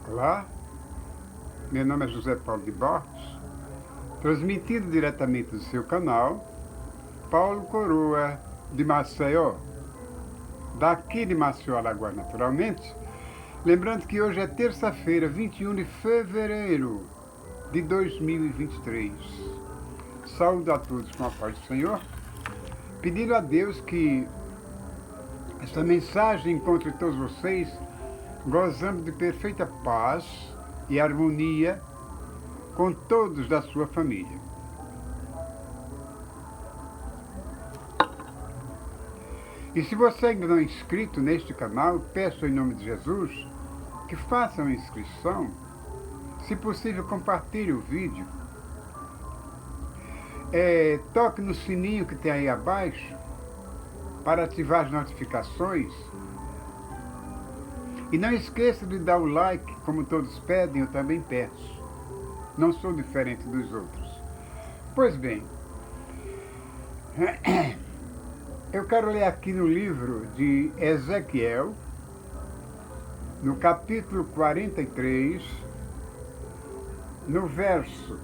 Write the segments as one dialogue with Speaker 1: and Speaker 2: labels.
Speaker 1: Olá, meu nome é José Paulo de Borges, transmitido diretamente do seu canal Paulo Coroa de Maceió, daqui de Maceió, Alagoas, naturalmente. Lembrando que hoje é terça-feira, 21 de fevereiro de 2023. Saúdo a todos com a paz do Senhor, pedindo a Deus que esta mensagem encontre todos vocês gozando de perfeita paz e harmonia com todos da sua família. E se você ainda não é inscrito neste canal, peço em nome de Jesus que faça uma inscrição. Se possível, compartilhe o vídeo. Toque no sininho que tem aí abaixo para ativar as notificações. E não esqueça de dar o like, como todos pedem, eu também peço. Não sou diferente dos outros. Pois bem, eu quero ler aqui no livro de Ezequiel, no capítulo 43, no verso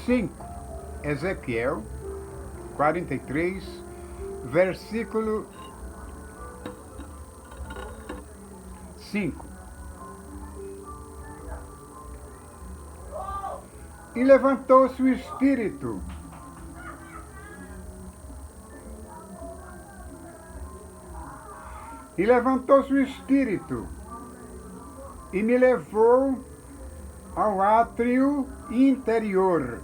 Speaker 1: 5. Ezequiel 43, versículo 5. E levantou-se o Espírito e me levou ao átrio interior.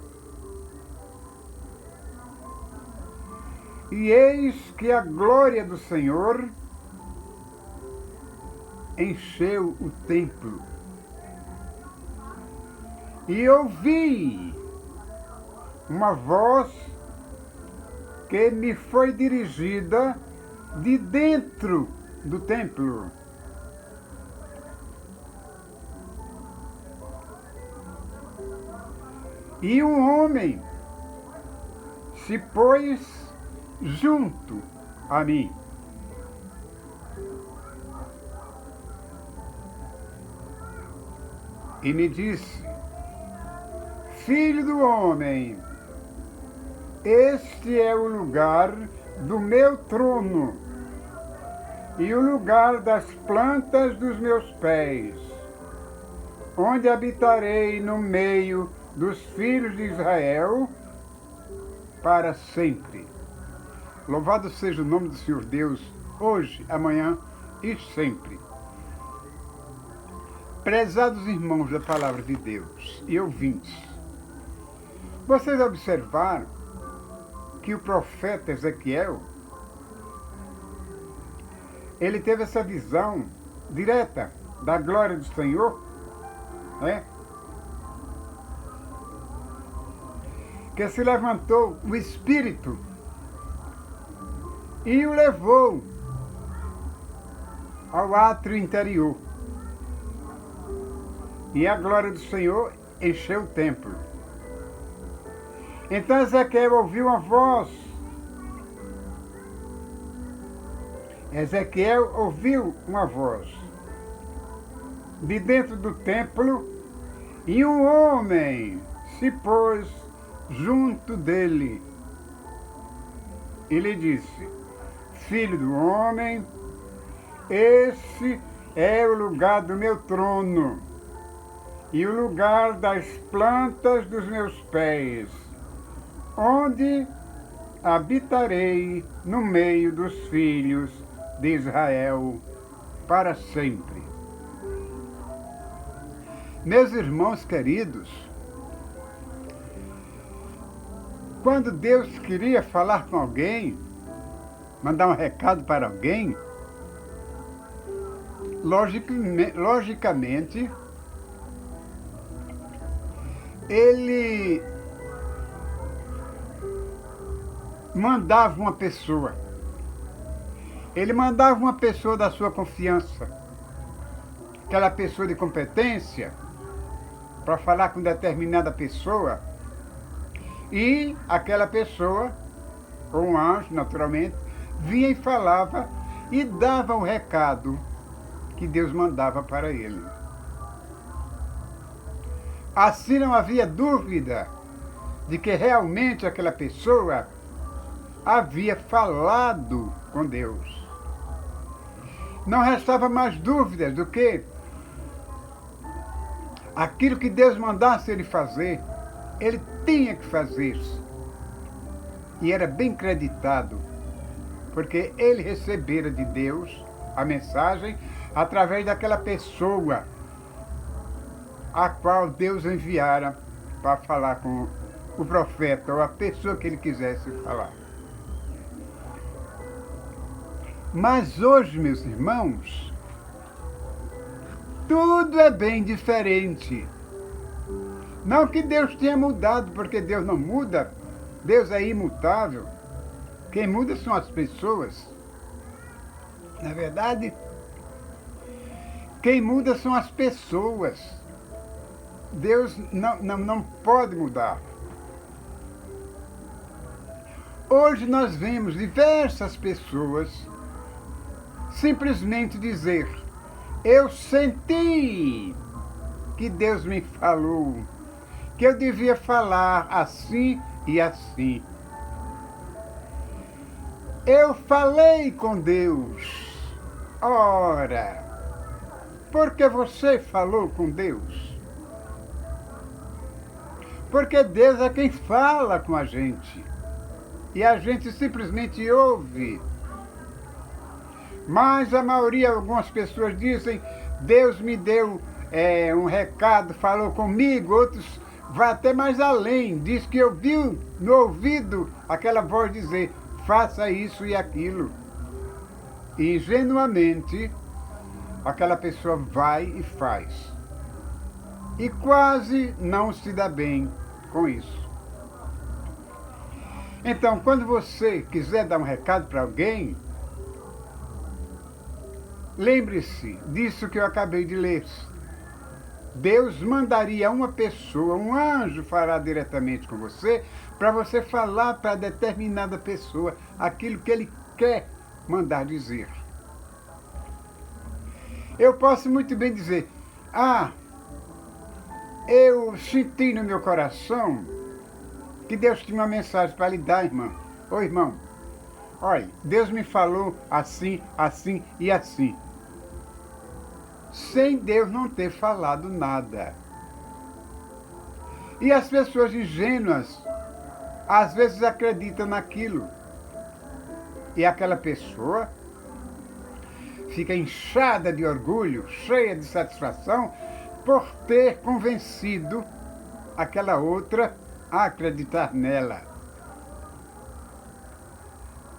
Speaker 1: E eis que a glória do Senhor encheu o templo. E ouvi uma voz que me foi dirigida de dentro do templo. E um homem se pôs junto a mim. E me disse: Filho do homem, este é o lugar do meu trono e o lugar das plantas dos meus pés, onde habitarei no meio dos filhos de Israel para sempre. Louvado seja o nome do Senhor Deus, hoje, amanhã e sempre. Prezados irmãos da Palavra de Deus e ouvintes, vocês observaram que o profeta Ezequiel, ele teve essa visão direta da glória do Senhor, né? Que se levantou o Espírito e o levou ao átrio interior. E a glória do Senhor encheu o templo. Então Ezequiel ouviu uma voz. Ezequiel ouviu uma voz de dentro do templo, e um homem se pôs junto dele. E lhe disse: Filho do homem, esse é o lugar do meu trono e o lugar das plantas dos meus pés, onde habitarei no meio dos filhos de Israel para sempre. Meus irmãos queridos, quando Deus queria falar com alguém, mandar um recado para alguém, logicamente, ele mandava uma pessoa. Ele mandava uma pessoa da sua confiança, aquela pessoa de competência, para falar com determinada pessoa, e aquela pessoa, ou um anjo, naturalmente, vinha e falava e dava o recado que Deus mandava para ele. Assim não havia dúvida de que realmente aquela pessoa havia falado com Deus. Não restava mais dúvidas do que aquilo que Deus mandasse ele fazer, ele tinha que fazer. E era bem creditado, porque ele recebera de Deus a mensagem através daquela pessoa a qual Deus enviara para falar com o profeta ou a pessoa que ele quisesse falar. Mas hoje, meus irmãos, tudo é bem diferente. Não que Deus tenha mudado, porque Deus não muda, Deus é imutável. Quem muda são as pessoas. Na verdade, quem muda são as pessoas. Deus não pode mudar. Hoje nós vemos diversas pessoas simplesmente dizer: eu senti que Deus me falou, que eu devia falar assim e assim. Eu falei com Deus. Ora, por que você falou com Deus? Porque Deus é quem fala com a gente. E a gente simplesmente ouve. Mas a maioria, algumas pessoas dizem: Deus me deu um recado, falou comigo. Outros vai até mais além, diz que ouviu no ouvido aquela voz dizer: faça isso e aquilo. E ingenuamente aquela pessoa vai e faz. E quase não se dá bem com isso. Então, quando você quiser dar um recado para alguém, lembre-se disso que eu acabei de ler. Deus mandaria uma pessoa, um anjo falar diretamente com você, para você falar para determinada pessoa aquilo que ele quer mandar dizer. Eu posso muito bem dizer: eu senti no meu coração que Deus tinha uma mensagem para lhe dar, irmã. Ô irmão, olha, Deus me falou assim, assim e assim. Sem Deus não ter falado nada. E as pessoas ingênuas, às vezes acreditam naquilo. E aquela pessoa fica inchada de orgulho, cheia de satisfação, por ter convencido aquela outra a acreditar nela.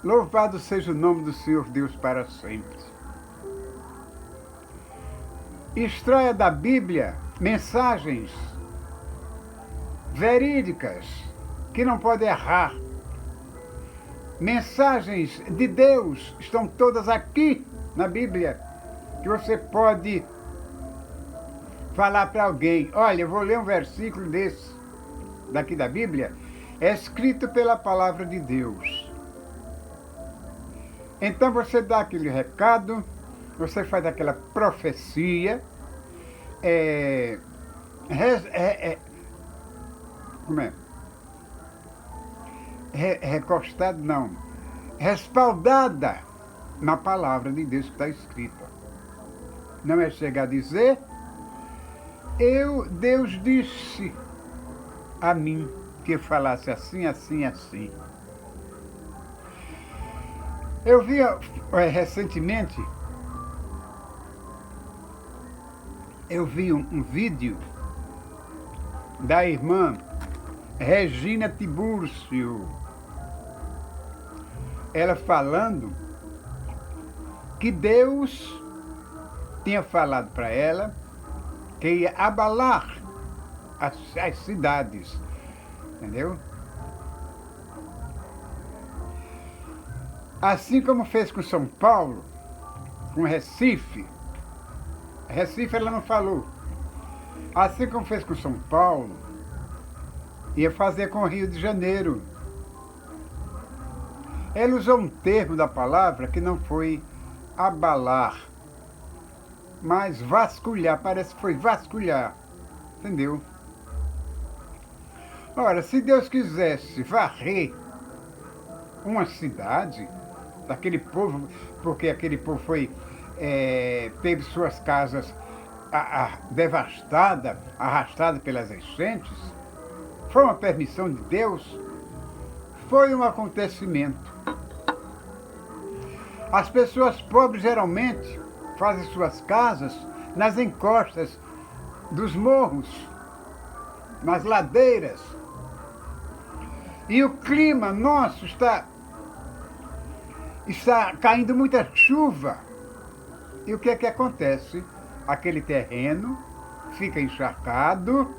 Speaker 1: Louvado seja o nome do Senhor Deus para sempre. Extraia da Bíblia mensagens verídicas que não podem errar. Mensagens de Deus estão todas aqui na Bíblia, que você pode falar para alguém: olha, eu vou ler um versículo desse, daqui da Bíblia, é escrito pela palavra de Deus. Então você dá aquele recado, você faz aquela profecia, recostada, não, respaldada na palavra de Deus que está escrita. Não é chegar a dizer: Deus disse a mim que eu falasse assim, assim, assim. Eu vi recentemente, um vídeo da irmã Regina Tibúrcio. Ela falando que Deus tinha falado para ela que ia abalar as cidades, entendeu? Assim como fez com São Paulo, com Recife. Recife ela não falou. Assim como fez com São Paulo, ia fazer com o Rio de Janeiro. Ela usou um termo da palavra que não foi abalar, mas vasculhar, parece que foi vasculhar, entendeu? Ora, se Deus quisesse varrer uma cidade daquele povo, porque aquele povo teve suas casas devastadas, arrastadas pelas enchentes, foi uma permissão de Deus, foi um acontecimento. As pessoas pobres geralmente fazem suas casas nas encostas dos morros, nas ladeiras. E o clima nosso está caindo muita chuva. E o que é que acontece? Aquele terreno fica encharcado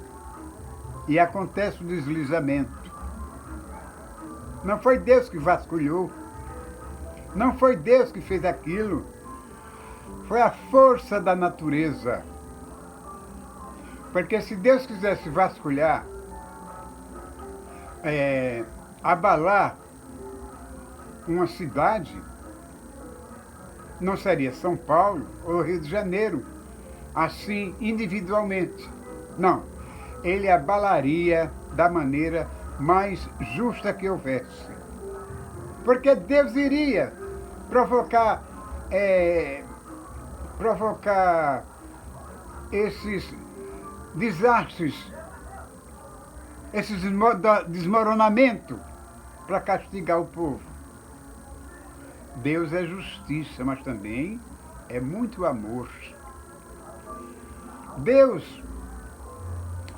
Speaker 1: e acontece o deslizamento. Não foi Deus que vasculhou. Não foi Deus que fez aquilo. Foi a força da natureza. Porque se Deus quisesse vasculhar, abalar uma cidade, não seria São Paulo ou Rio de Janeiro, assim individualmente. Não, ele abalaria da maneira mais justa que houvesse. Porque Deus iria provocar esses desastres, esse desmoronamento para castigar o povo. Deus é justiça, mas também é muito amor. Deus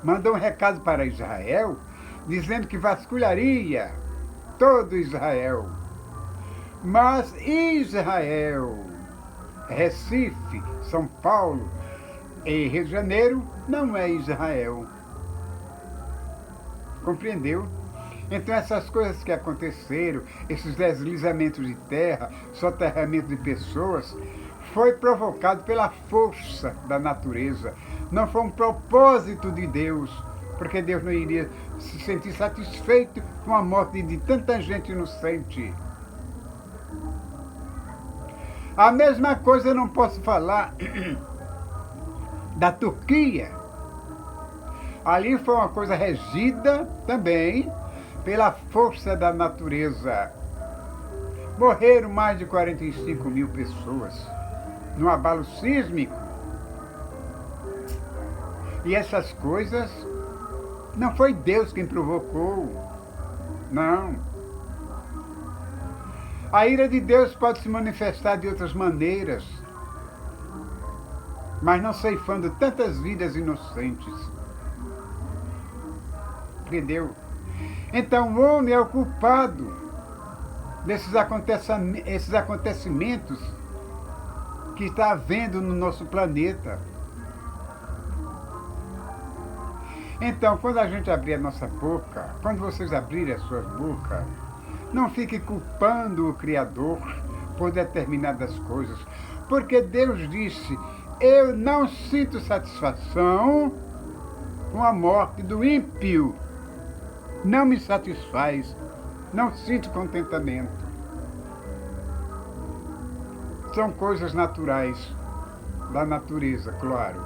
Speaker 1: mandou um recado para Israel, dizendo que vasculharia todo Israel. Mas Israel, Recife, São Paulo e Rio de Janeiro não é Israel. Compreendeu? Então essas coisas que aconteceram, esses deslizamentos de terra, soterramento de pessoas, foi provocado pela força da natureza. Não foi um propósito de Deus, porque Deus não iria se sentir satisfeito com a morte de tanta gente inocente. A mesma coisa eu não posso falar da Turquia. Ali foi uma coisa regida também pela força da natureza. Morreram mais de 45 mil pessoas no abalo sísmico. E essas coisas não foi Deus quem provocou. Não. A ira de Deus pode se manifestar de outras maneiras, mas não ceifando tantas vidas inocentes. Entendeu? Então o homem é o culpado desses acontecimentos que está havendo no nosso planeta. Então, quando a gente abrir a nossa boca, quando vocês abrirem as suas bocas, não fique culpando o Criador por determinadas coisas, porque Deus disse: eu não sinto satisfação com a morte do ímpio. Não me satisfaz, não sinto contentamento. São coisas naturais, da natureza, claro.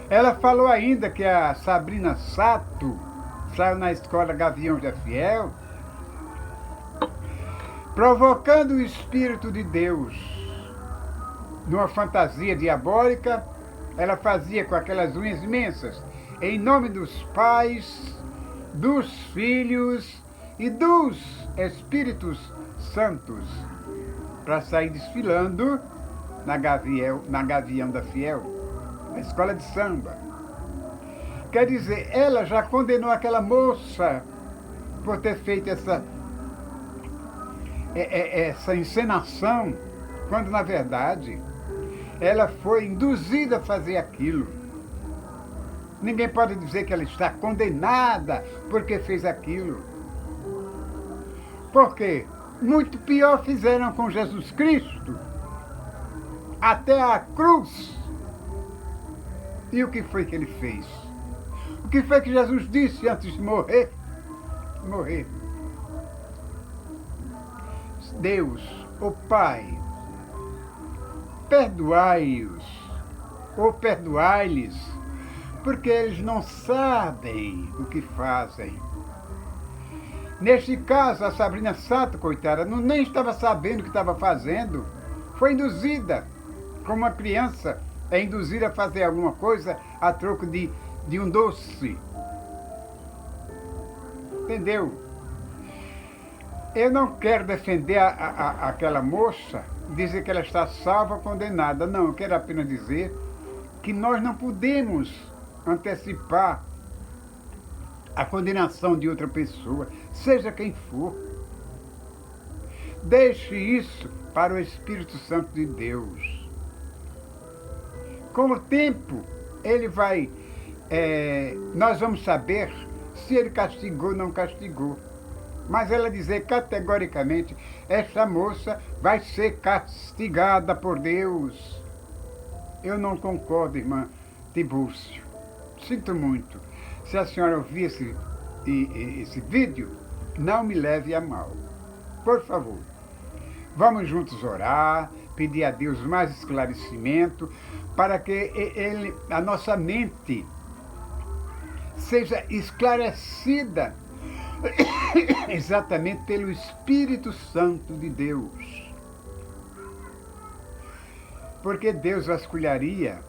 Speaker 1: Ela falou ainda que a Sabrina Sato saiu na escola Gaviões da Fiel, provocando o Espírito de Deus. Numa fantasia diabólica, ela fazia com aquelas unhas imensas, em nome dos pais, dos filhos e dos Espíritos Santos, para sair desfilando na Gavião da Fiel, na escola de samba. Quer dizer, ela já condenou aquela moça por ter feito essa encenação, quando na verdade ela foi induzida a fazer aquilo. Ninguém pode dizer que ela está condenada porque fez aquilo. Porque muito pior fizeram com Jesus Cristo, até a cruz. E o que foi que ele fez? O que foi que Jesus disse antes de morrer? Deus, o Pai, perdoai-os, ou perdoai-lhes, porque eles não sabem o que fazem. Neste caso, a Sabrina Sato, coitada, nem estava sabendo o que estava fazendo. Foi induzida, como uma criança é induzida a fazer alguma coisa a troco de um doce. Entendeu? Eu não quero defender aquela moça, dizer que ela está salva ou condenada. Não, eu quero apenas dizer que nós não podemos antecipar a condenação de outra pessoa, seja quem for. Deixe isso para o Espírito Santo de Deus. Com o tempo, ele vai... nós vamos saber se ele castigou ou não castigou. Mas ela dizer categoricamente, esta moça vai ser castigada por Deus. Eu não concordo, irmã Tibúrcio. Sinto muito. Se a senhora ouvir esse vídeo, não me leve a mal. Por favor, vamos juntos orar, pedir a Deus mais esclarecimento, para que a nossa mente seja esclarecida exatamente pelo Espírito Santo de Deus. Porque Deus vasculharia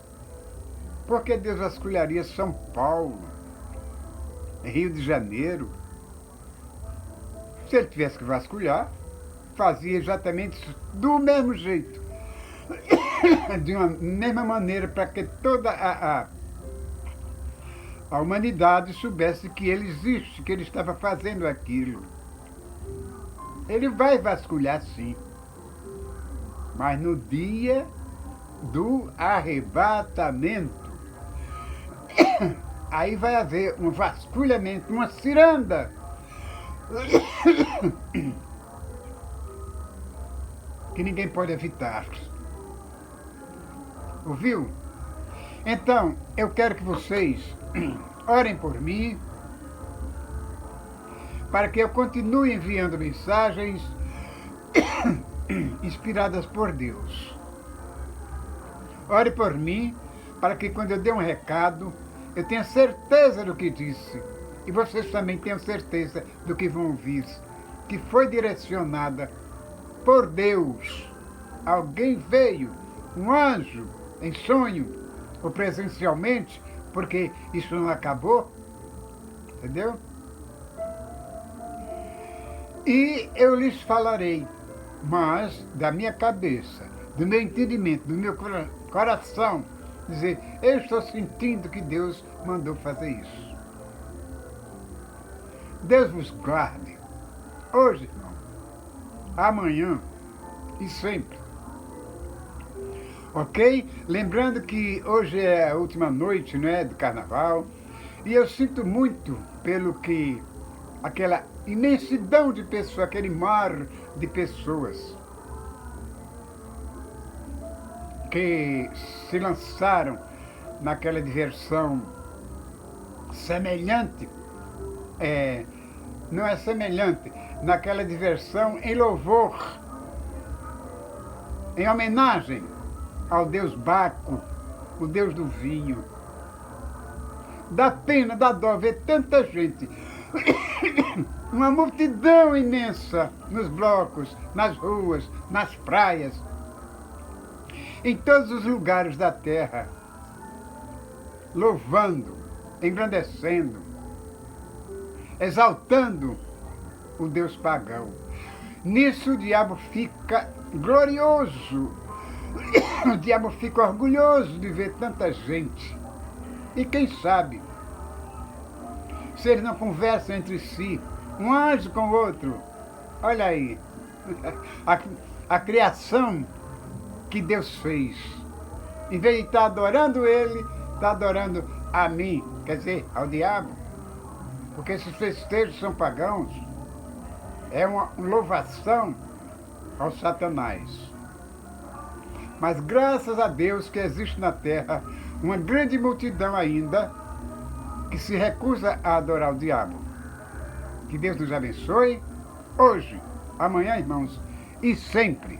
Speaker 1: São Paulo, Rio de Janeiro? Se ele tivesse que vasculhar, fazia exatamente isso, do mesmo jeito, de uma mesma maneira, para que toda a humanidade soubesse que ele existe, que ele estava fazendo aquilo. Ele vai vasculhar, sim, mas no dia do arrebatamento, aí vai haver um vasculhamento, uma ciranda. Que ninguém pode evitar. Ouviu? Então, eu quero que vocês orem por mim, para que eu continue enviando mensagens inspiradas por Deus. Ore por mim, para que quando eu der um recado, eu tenha certeza do que disse. E vocês também tenham certeza do que vão ouvir. Que foi direcionada por Deus. Alguém veio, um anjo, em sonho, ou presencialmente, porque isso não acabou. Entendeu? E eu lhes falarei, mas da minha cabeça, do meu entendimento, do meu coração, dizer, eu estou sentindo que Deus mandou fazer isso. Deus vos guarde, hoje, irmão, amanhã e sempre. Ok? Lembrando que hoje é a última noite, né, do carnaval, e eu sinto muito pelo que aquela imensidão de pessoas, aquele mar de pessoas que se lançaram naquela diversão semelhante, não é semelhante, naquela diversão em louvor, em homenagem ao deus Baco, o deus do vinho. Dá pena, dá dó ver tanta gente, uma multidão imensa nos blocos, nas ruas, nas praias, em todos os lugares da terra, louvando, engrandecendo, exaltando o Deus pagão. Nisso o diabo fica glorioso, o diabo fica orgulhoso de ver tanta gente. E quem sabe, se eles não conversam entre si, um anjo com o outro, olha aí, a criação que Deus fez. Em vez de estar adorando ele, está adorando a mim, quer dizer, ao diabo. Porque esses festejos são pagãos, é uma louvação ao Satanás. Mas graças a Deus que existe na terra uma grande multidão ainda que se recusa a adorar o diabo. Que Deus nos abençoe, hoje, amanhã, irmãos, e sempre.